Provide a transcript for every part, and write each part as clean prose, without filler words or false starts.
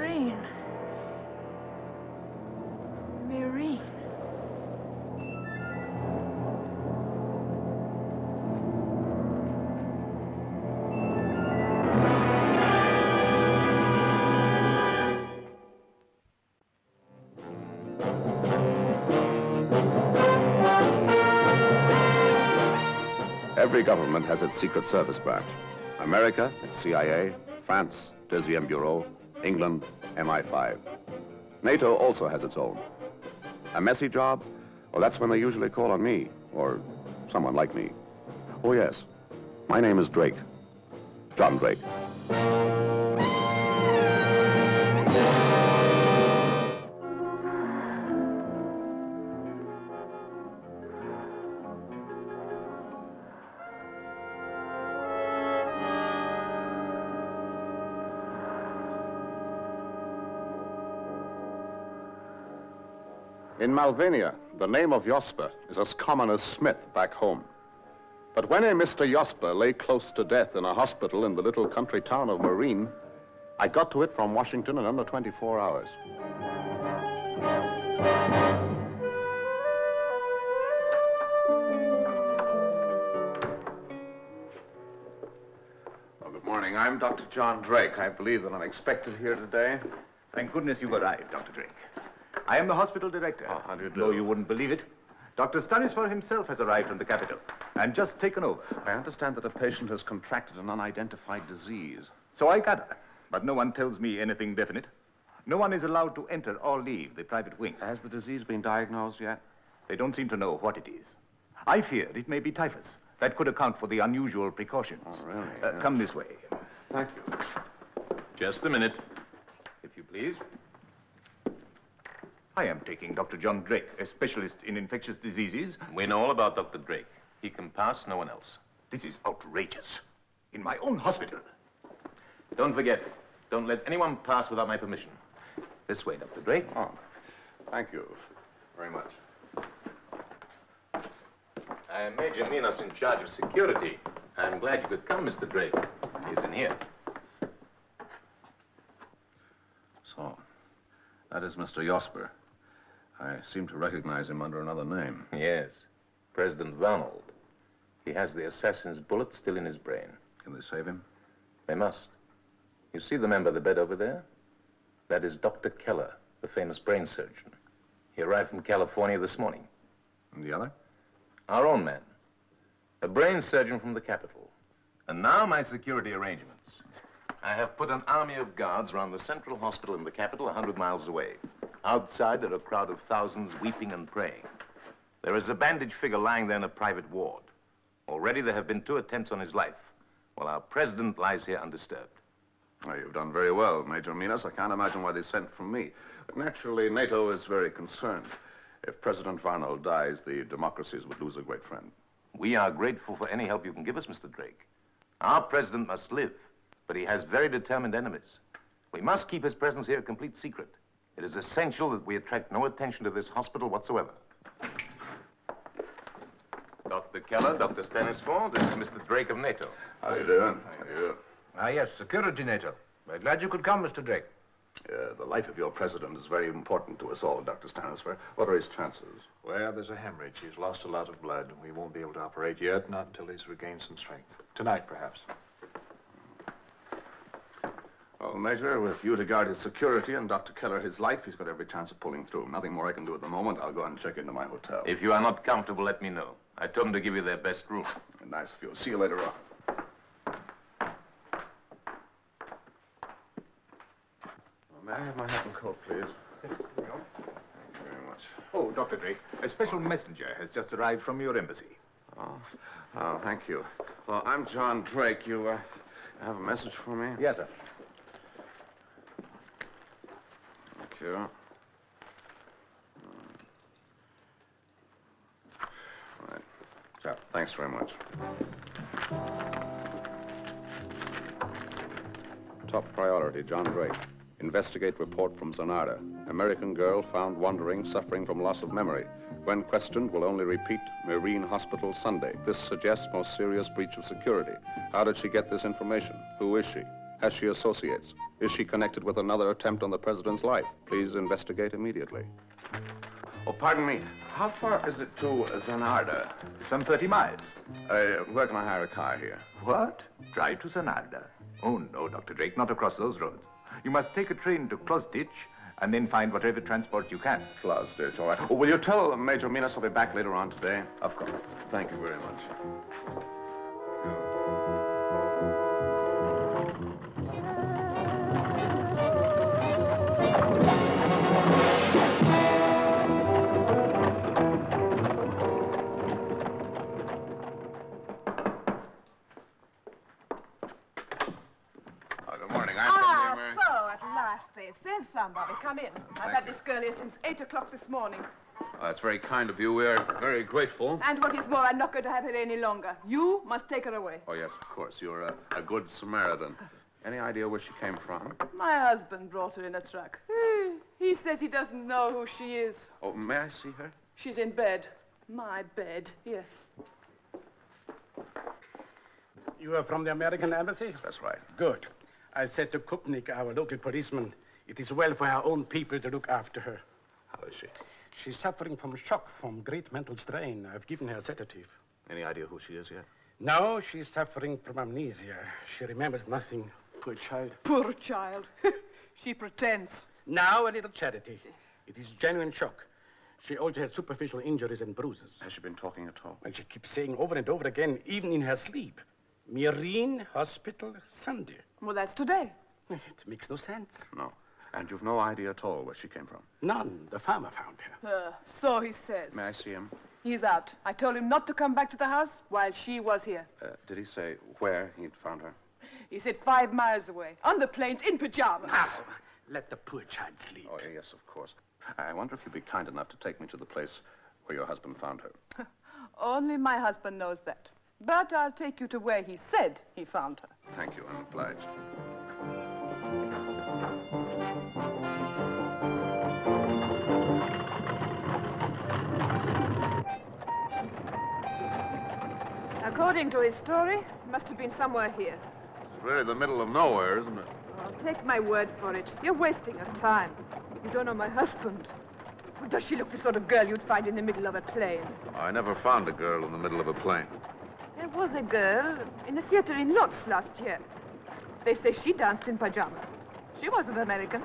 Maureen. Maureen. Every government has its Secret Service branch. America, its CIA, France, Deuxième Bureau, England, MI5. NATO also has its own. A messy job? Well, that's when they usually call on me, or someone like me. Oh, yes. My name is Drake. John Drake. In Malvania, the name of Josper is as common as Smith back home. But when a Mr. Josper lay close to death in a hospital in the little country town of Marine, I got to it from Washington in under 24 hours. Well, good morning. I'm Dr. John Drake. I believe that I'm expected here today. Thank goodness you've arrived, Dr. Drake. I am the hospital director. Oh, how do you do? Though you wouldn't believe it, Dr. Stanisfer himself has arrived from the capital and just taken over. I understand that a patient has contracted an unidentified disease. So I gather, but no one tells me anything definite. No one is allowed to enter or leave the private wing. Has the disease been diagnosed yet? They don't seem to know what it is. I fear it may be typhus. That could account for the unusual precautions. Oh, really? Come this way. Thank you. Just a minute, if you please. I am taking Dr. John Drake, a specialist in infectious diseases. We know all about Dr. Drake. He can pass, no one else. This is outrageous. In my own hospital. Don't forget, don't let anyone pass without my permission. This way, Dr. Drake. Oh, thank you very much. I am Major Minas in charge of security. I'm glad you could come, Mr. Drake. He's in here. So, that is Mr. Josper. I seem to recognize him under another name. Yes, President Arnold. He has the assassin's bullet still in his brain. Can they save him? They must. You see the man by the bed over there? That is Dr. Keller, the famous brain surgeon. He arrived from California this morning. And the other? Our own man. A brain surgeon from the capital. And now my security arrangements. I have put an army of guards around the central hospital in the capital 100 miles away. Outside, there are a crowd of thousands weeping and praying. There is a bandaged figure lying there in a private ward. Already there have been 2 attempts on his life, while our president lies here undisturbed. Well, you've done very well, Major Minas. I can't imagine why they sent for me. But naturally, NATO is very concerned. If President Arnold dies, the democracies would lose a great friend. We are grateful for any help you can give us, Mr. Drake. Our president must live, but he has very determined enemies. We must keep his presence here a complete secret. It is essential that we attract no attention to this hospital whatsoever. Dr. Keller, Dr. Stanisfor, this is Mr. Drake of NATO. How you doing? How you doing? Ah, yes, security, NATO. We're glad you could come, Mr. Drake. The life of your president is very important to us all, Dr. Stanisfer. What are his chances? Well, there's a hemorrhage. He's lost a lot of blood. We won't be able to operate yet, not until he's regained some strength. Tonight, perhaps. Well, Major, with you to guard his security and Dr. Keller his life, he's got every chance of pulling through. Nothing more I can do at the moment. I'll go and check into my hotel. If you are not comfortable, let me know. I told them to give you their best room. Nice of you. See you later on. May I have my hat and coat, please? Yes, here you go. Thank you very much. Oh, Dr. Drake, a special messenger has just arrived from your embassy. Oh, thank you. Well, I'm John Drake. You have a message for me? Yes, sir. Thank you. Right. So, thanks very much. Top priority, John Drake. Investigate report from Zanarda. American girl found wandering, suffering from loss of memory. When questioned, will only repeat Marine Hospital Sunday. This suggests most serious breach of security. How did she get this information? Who is she? Has she associates? Is she connected with another attempt on the president's life? Please investigate immediately. Oh, pardon me. How far is it to Zanarda? Some 30 miles. Where can I hire a car here? What? Drive to Zanarda? Oh, no, Dr. Drake, not across those roads. You must take a train to Klostich and then find whatever transport you can. Klostich, all right. Oh, will you tell Major Minas I'll be back later on today? Of course. Thank you very much. Good morning. I'm from the American... So, at last they've sent somebody. Come in. I've had this girl here since 8 o'clock this morning. That's very kind of you. We're very grateful. And what is more, I'm not going to have her any longer. You must take her away. Oh, yes, of course. You're a good Samaritan. Any idea where she came from? My husband brought her in a truck. He says he doesn't know who she is. Oh, may I see her? She's in bed. My bed. Here. You are from the American embassy? That's right. Good. I said to Kupnik, our local policeman, it is well for our own people to look after her. How is she? She's suffering from shock, from great mental strain. I've given her a sedative. Any idea who she is yet? No, she's suffering from amnesia. She remembers nothing. Poor child. Poor child. She pretends. Now a little charity. It is genuine shock. She also has superficial injuries and bruises. Has she been talking at all? And she keeps saying over and over again, even in her sleep, Marine Hospital, Sunday. Well, that's today. It makes no sense. No. And you've no idea at all where she came from? None. The farmer found her. So he says. May I see him? He's out. I told him not to come back to the house while she was here. Did he say where he'd found her? He said 5 miles away, on the plains, in pajamas. Now, let the poor child sleep. Oh, yes, of course. I wonder if you'd be kind enough to take me to the place where your husband found her. Only my husband knows that. But I'll take you to where he said he found her. Thank you. I'm obliged. According to his story, it must have been somewhere here. It's really the middle of nowhere, isn't it? Oh, take my word for it. You're wasting your time. You don't know my husband. Does she look the sort of girl you'd find in the middle of a plane? I never found a girl in the middle of a plane. There was a girl in a theater in Lodz last year. They say she danced in pajamas. She wasn't American.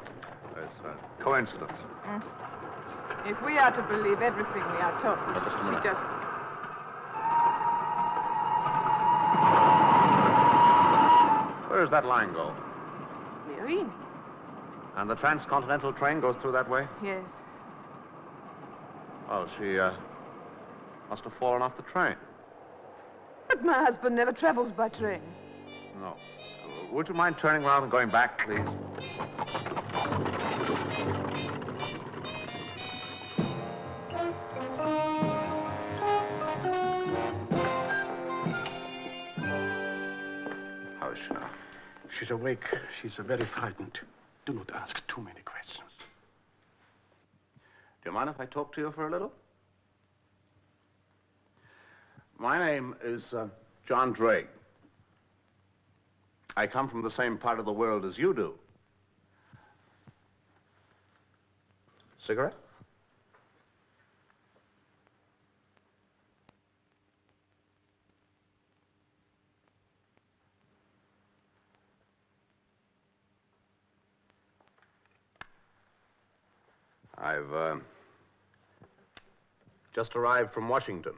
It's a coincidence. If we are to believe everything we are told, Just a minute. she just... Where does that line go? Marine? And the transcontinental train goes through that way? Yes. Oh, she, must have fallen off the train. But my husband never travels by train. No. Would you mind turning around and going back, please? How is she now? She's awake. She's very frightened. Do not ask too many questions. Do you mind if I talk to you for a little? My name is John Drake. I come from the same part of the world as you do. Cigarette? I've just arrived from Washington.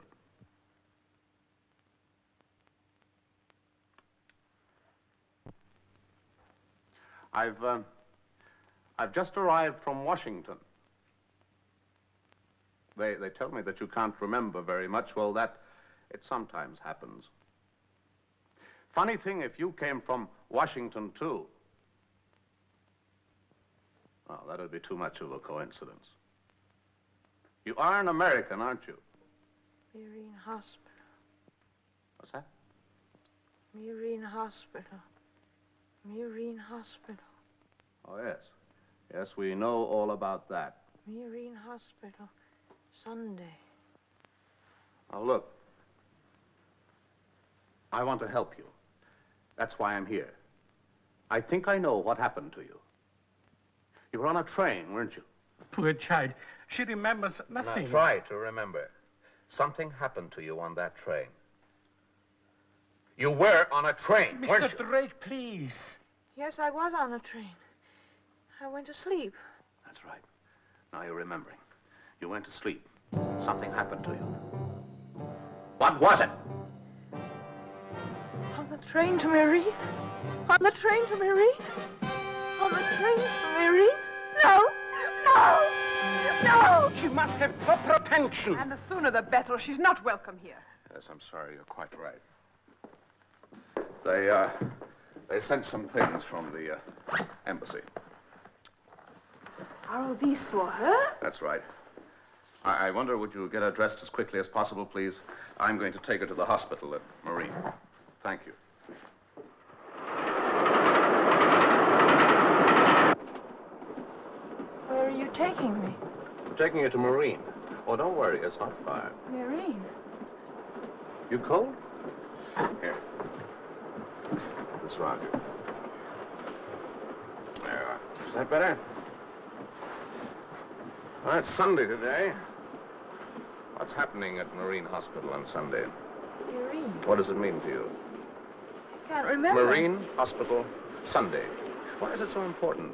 I've just arrived from Washington. They tell me that you can't remember very much. Well, it sometimes happens. Funny thing if you came from Washington, too. Well, that'd be too much of a coincidence. You are an American, aren't you? Marine Hospital. What's that? Marine Hospital. Marine Hospital. Oh, yes. Yes, we know all about that. Marine Hospital. Sunday. Now, look. I want to help you. That's why I'm here. I think I know what happened to you. You were on a train, weren't you? Poor child. She remembers nothing. Now try to remember. Something happened to you on that train. You were on a train, weren't Mr. you? Drake, please. Yes, I was on a train. I went to sleep. That's right. Now you're remembering. You went to sleep. Something happened to you. What was it? On the train to Marine? On the train to Marine? On the train to Marine? No! No! No! She must have proper attention. And the sooner the better. She's not welcome here. Yes, I'm sorry. You're quite right. They sent some things from the embassy. Are all these for her? That's right. I wonder, would you get her dressed as quickly as possible, please? I'm going to take her to the hospital at Marine. Thank you. Where are you taking me? I'm taking her to Marine. Oh, don't worry. It's not far. Marine. You cold? Here. This around you. There you are. Is that better? Well, it's Sunday today. What's happening at Marine Hospital on Sunday? Marine. What does it mean to you? I can't remember. Marine Hospital, Sunday. Why is it so important?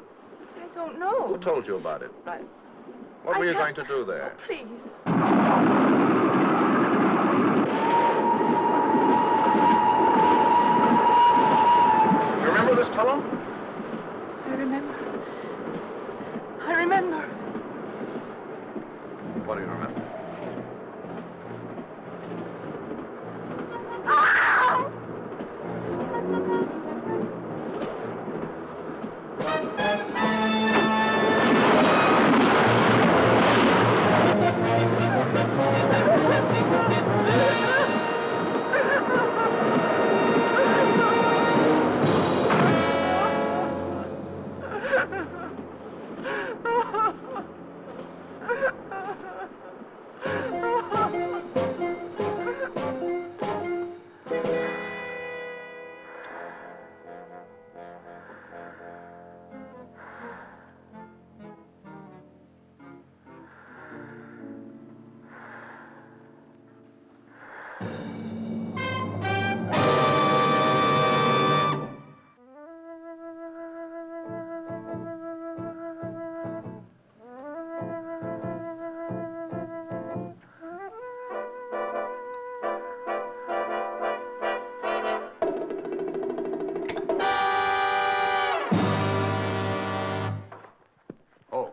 I don't know. Who told you about it? Right. What I were you going can't- to do there? Oh, please. You remember this tunnel? I remember. I remember. What do you remember?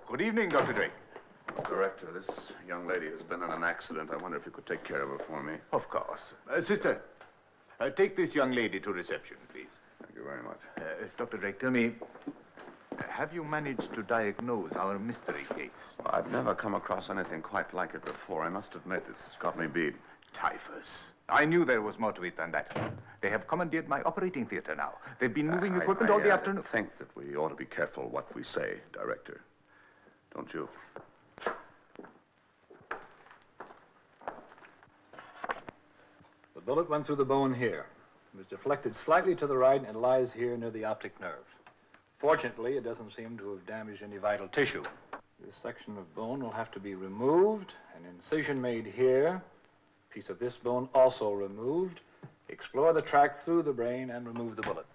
Good evening, Dr. Drake. Director, this young lady has been in an accident. I wonder if you could take care of her for me. Of course. Sister, take this young lady to reception, please. Thank you very much. Dr. Drake, tell me, have you managed to diagnose our mystery case? I've never come across anything quite like it before. I must admit, it's got me beat. Typhus. I knew there was more to it than that. They have commandeered my operating theater now. They've been moving equipment all the afternoon. I think that we ought to be careful what we say, Director. Don't you? The bullet went through the bone here. It was deflected slightly to the right and lies here near the optic nerve. Fortunately, it doesn't seem to have damaged any vital tissue. This section of bone will have to be removed, an incision made here, a piece of this bone also removed, explore the tract through the brain and remove the bullet.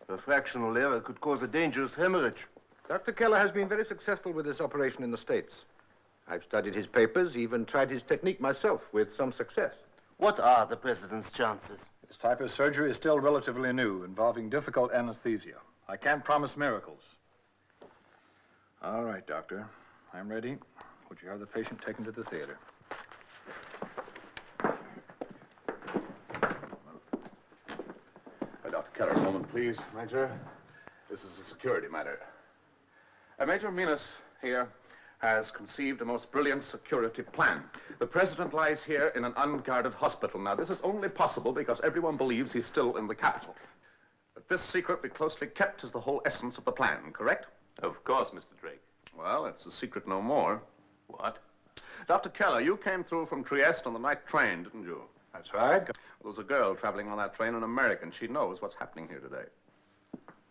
A fractional error could cause a dangerous hemorrhage. Dr. Keller has been very successful with this operation in the States. I've studied his papers, even tried his technique myself with some success. What are the president's chances? This type of surgery is still relatively new, involving difficult anesthesia. I can't promise miracles. All right, doctor. I'm ready. Would you have the patient taken to the theater? Dr. Keller, a moment, please. Major, this is a security matter. Major Minas here has conceived a most brilliant security plan. The president lies here in an unguarded hospital. Now, this is only possible because everyone believes he's still in the capital. That this secret be closely kept is the whole essence of the plan, correct? Of course, Mr. Drake. Well, it's a secret no more. What? Dr. Keller, you came through from Trieste on the night train, didn't you? That's right. There was a girl traveling on that train, an American. She knows what's happening here today.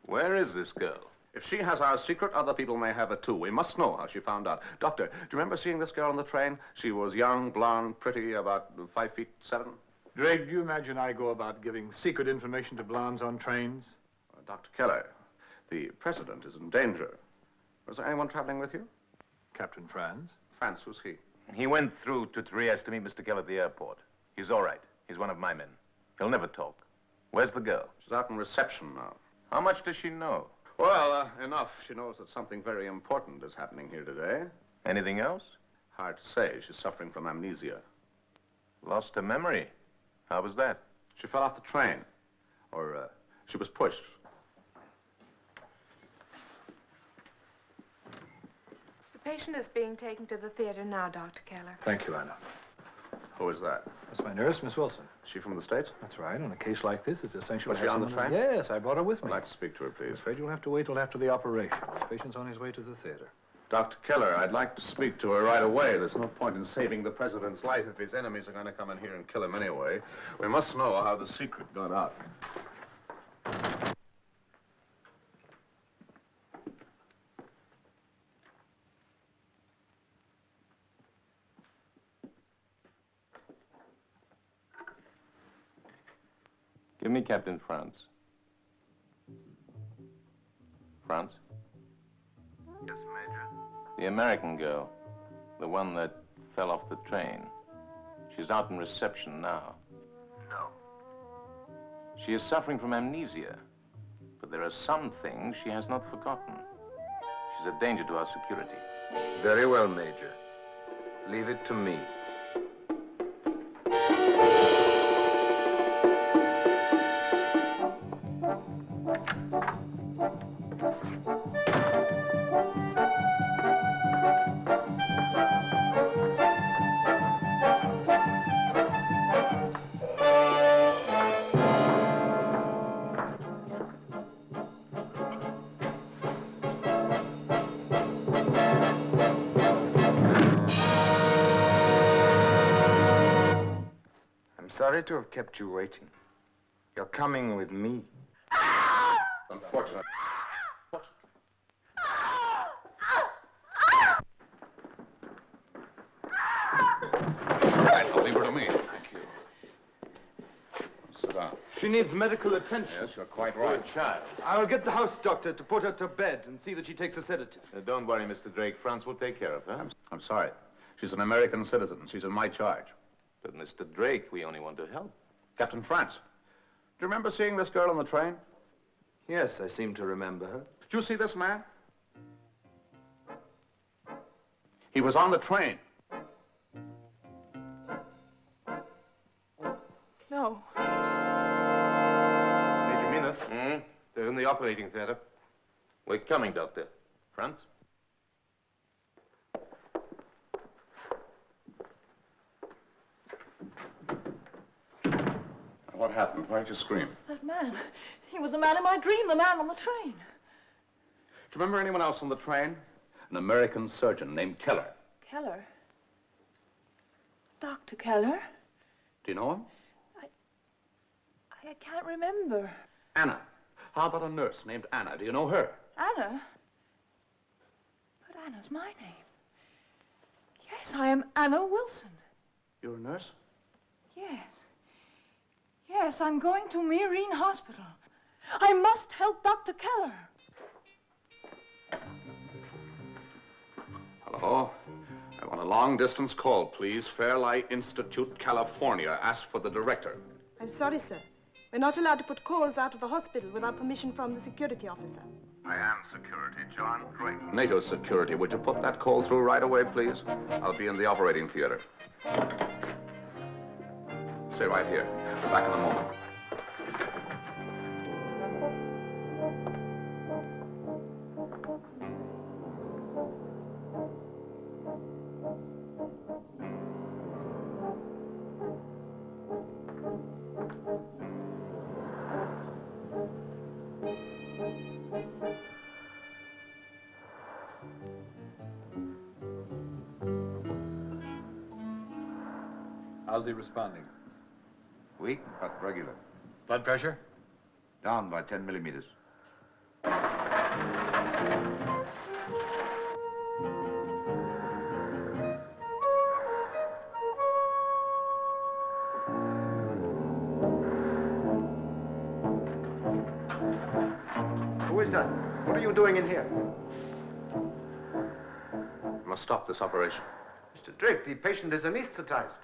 Where is this girl? If she has our secret, other people may have it too. We must know how she found out. Doctor, do you remember seeing this girl on the train? She was young, blonde, pretty, about 5'7". Drake, do you imagine I go about giving secret information to blondes on trains? Dr. Keller, the president is in danger. Was there anyone traveling with you? Captain Franz? France, who's he? He went through to Trieste to meet Mr. Keller at the airport. He's all right. He's one of my men. He'll never talk. Where's the girl? She's out in reception now. How much does she know? Well, enough. She knows that something very important is happening here today. Anything else? Hard to say. She's suffering from amnesia. Lost her memory. How was that? She fell off the train. Or, she was pushed. The patient is being taken to the theater now, Dr. Keller. Thank you, Anna. Who is that? That's my nurse, Miss Wilson. Is she from the States? That's right. On a case like this, it's essential Was to she have on the someone- train? Yes, I brought her with I'd me. like to speak to her, I'm please. afraid you'll have to wait till after the operation. The patient's on his way to the theater. Dr. Keller, I'd like to speak to her right away. There's no point in saving the president's life if his enemies are going to come in here and kill him anyway. We must know how the secret got out. Give me Captain Franz. Franz? Yes, Major. The American girl. The one that fell off the train. She's out in reception now. No. She is suffering from amnesia. But there are some things she has not forgotten. She's a danger to our security. Very well, Major. Leave it to me. Sorry to have kept you waiting. You're coming with me. Unfortunate. Right, I'll leave her to me. Thank you. Sit down. She needs medical attention. Yes, you're quite right. Good child. I'll get the house doctor to put her to bed and see that she takes a sedative. Don't worry, Mr. Drake. Franz will take care of her. I'm sorry. She's an American citizen. She's in my charge. But, Mr. Drake, we only want to help. Captain France, do you remember seeing this girl on the train? Yes, I seem to remember her. Did you see this man? He was on the train. No. Major Minas, Hmm? they're in the operating theater. We're coming, Doctor. Franz? What happened? Why did you scream? That man. He was the man in my dream, the man on the train. Do you remember anyone else on the train? An American surgeon named Keller. Keller? Dr. Keller? Do you know him? I can't remember. Anna. How about a nurse named Anna? Do you know her? Anna? But Anna's my name. Yes, I am Anna Wilson. You're a nurse? Yes. Yes, I'm going to Meereen Hospital. I must help Dr. Keller. Hello? I want a long-distance call, please. Fairlight Institute, California. Ask for the director. I'm sorry, sir. We're not allowed to put calls out of the hospital without permission from the security officer. I am security, John Drake. NATO security. Would you put that call through right away, please? I'll be in the operating theater. Stay right here. Be back in a moment. How's he responding? Weak, but regular. Blood pressure? Down by 10 millimeters. are you doing in here? I must stop this operation. Mr. Drake, the patient is anesthetized.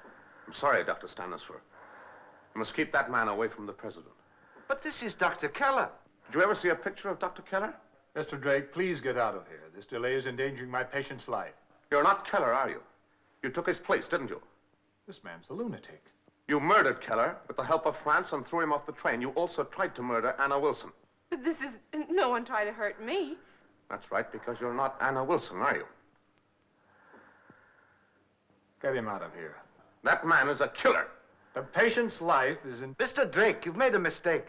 I'm sorry, Dr. Stanisfer. You must keep that man away from the president. But this is Dr. Keller. Did you ever see a picture of Dr. Keller? Mr. Drake, please get out of here. This delay is endangering my patient's life. You're not Keller, are you? You took his place, didn't you? This man's a lunatic. You murdered Keller with the help of France and threw him off the train. You also tried to murder Anna Wilson. But this is... No one tried to hurt me. That's right, because you're not Anna Wilson, are you? Get him out of here. That man is a killer. The patient's life is in... Mr. Drake, you've made a mistake.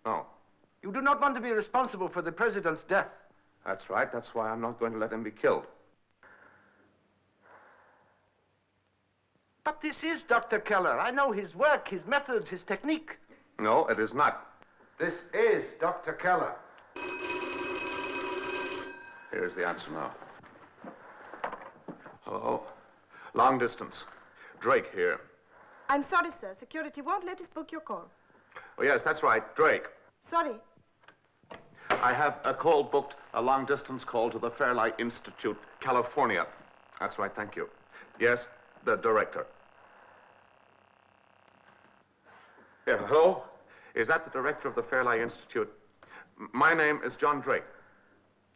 No. You do not want to be responsible for the president's death. That's right. That's why I'm not going to let him be killed. But this is Dr. Keller. I know his work, his methods, his technique. No, it is not. This is Dr. Keller. Here's the answer now. Hello? Long distance. Drake here. I'm sorry, sir. Security won't let us book your call. Oh, yes, that's right. Drake. Sorry. I have a call booked, a long-distance call to the Fairlight Institute, California. That's right, thank you. Yes, the director. Yeah, hello? Is that the director of the Fairlight Institute? My name is John Drake.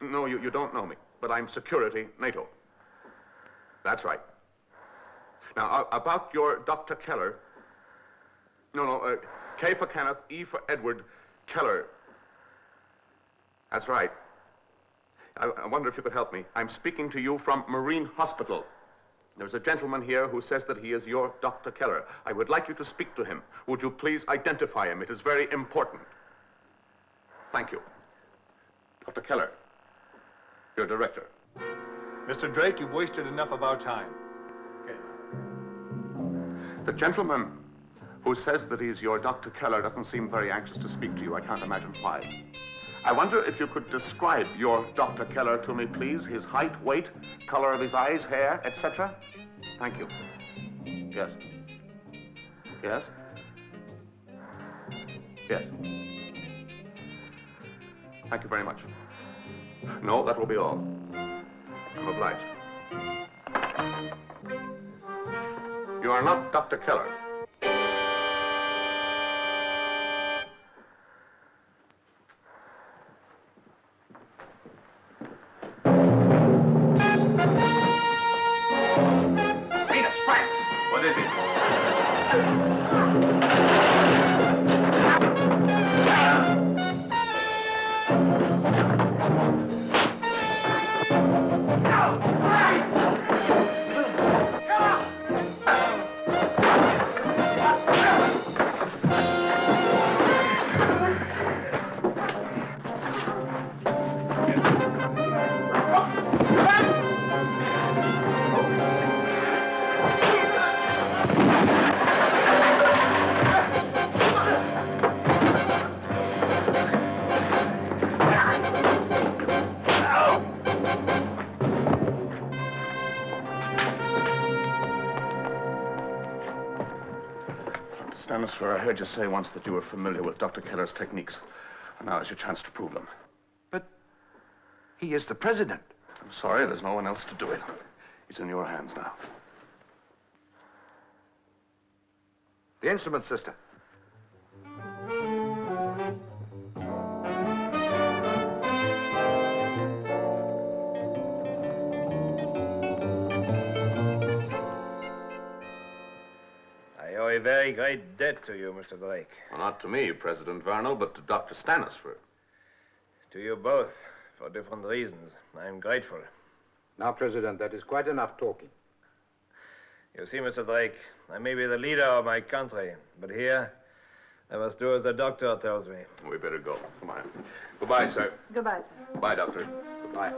No, you don't know me, but I'm security, NATO. That's right. Now, about your Dr. Keller. No, K for Kenneth, E for Edward, Keller. That's right. I wonder if you could help me. I'm speaking to you from Marine Hospital. There's a gentleman here who says that he is your Dr. Keller. I would like you to speak to him. Would you please identify him? It is very important. Thank you. Dr. Keller, your director. Mr. Drake, you've wasted enough of our time. Okay. The gentleman who says that he's your Dr. Keller doesn't seem very anxious to speak to you. I can't imagine why. I wonder if you could describe your Dr. Keller to me, please. His height, weight, color of his eyes, hair, etc. Thank you. Yes. Yes? Yes. Thank you very much. No, that will be all. I'm obliged. You are not Dr. Keller. Stanisfer, I heard you say once that you were familiar with Dr. Keller's techniques. Now is your chance to prove them. But he is the president. I'm sorry, there's no one else to do it. He's in your hands now. The instrument, sister. I owe a very great debt to you, Mr. Drake. Well, not to me, President Vernal, but to Dr. Stanisfer. To you both, for different reasons. I'm grateful. Now, President, that is quite enough talking. You see, Mr. Drake, I may be the leader of my country, but here, I must do as the doctor tells me. We better go. Come on. Goodbye, sir. Goodbye, sir. Goodbye, Doctor. Goodbye.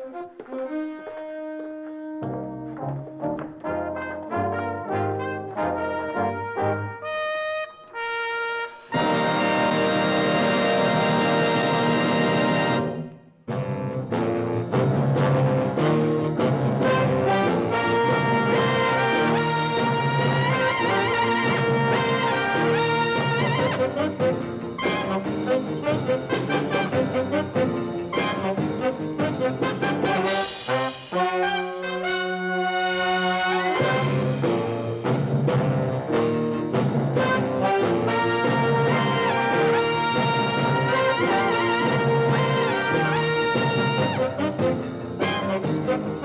Thank you. Thank you.